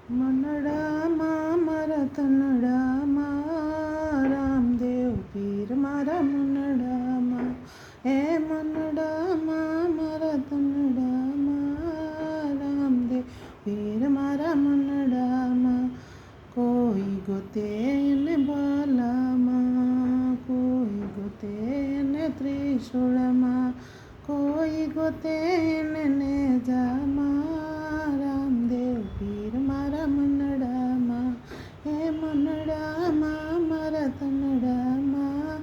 મનડામાં મારા તનડામાં રામદેવ પીર મારા મનડામાં હે મનડામાં મારા તનડામાં રામદેવ પીર મારા મનડામાં કોઈ ગોતે એને બાલામાં કોઈ ગોતે એને ત્રિશૂળમાં કોઈ ગોતે એને નેજામાં રામદેવ પીર મારા મનડામાં હે મનડામાં મારા તનડામાં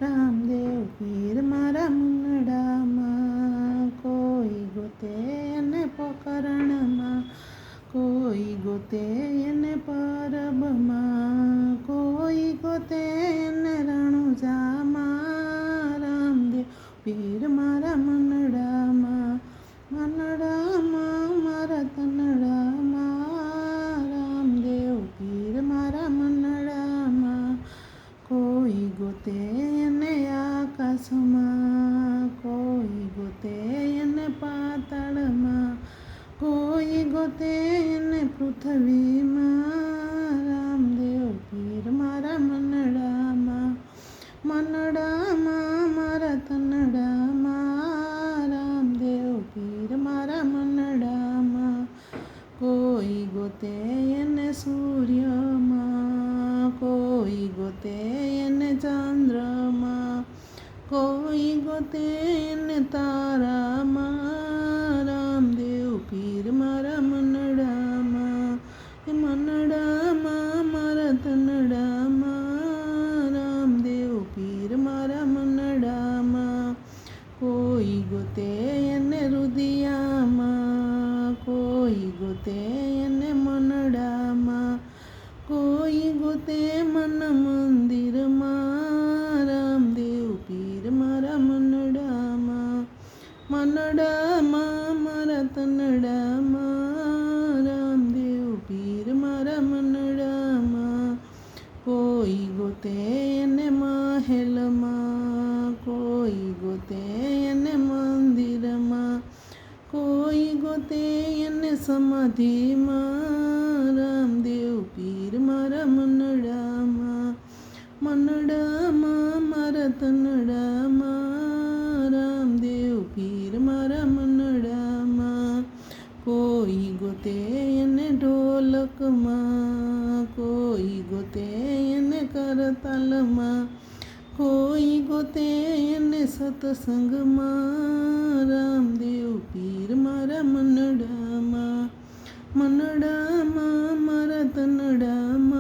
રામદેવ પીર મારા મનડામાં કોઈ ગોતે એને પોકરણમાં કોઈ ગોતે એને પરબમાં કોઈ ગોતે એને રણુજામાં રામદેવ પીર મારા મનડામાં મનડામાં મારા તનડામાં રામદેવ પીર મારા મનડામાં કોઈ ગોતે એને આકાશમાં કોઈ ગોતે એને પાતાળમાં કોઈ ગોતે એને પૃથ્વીમાં રામદેવ પીર મારા મનડામાં મનડામાં મારા તનડામાં રામદેવ પીર મારા મનડામાં કોઈ ગોતે એને સૂર્યમાં કોઈ ગોતે એને ચંદ્રમાં કોઈ ગોતે એને તારામાં રામદેવ પીર મારા મનડામાં એ મનડામાં મારા તનડામાં રામદેવ પીર મારા મનડામાં કોઈ ગોતે એને રુદિયામાં કોઈ ગોતે એને મનડામાં કોઈ ગોતે મન મંદિરમાં રામદેવ પીર મારા મનડામાં મનડામાં મારા તનડામાં રામદેવ પીર મારા મનડામાં કોઈ ગોતે એને મહેલમાં કોઈ ગોતે એને મંદિરમાં કોઈ ગોતે એને સમાધિમાં રામદેવ પીર મારા મનડામાં મનડામાં મારા તનડામાં રામદેવ પીર મારા મનડામાં કોઈ ગોતે એને ઢોલકમાં કોઈ ગોતે એને કરતાલમાં કોઈ ગોતે એને સત્સંગમાં રામદેવ પીર મારા મનડામાં મનડામાં મારા તનડામાં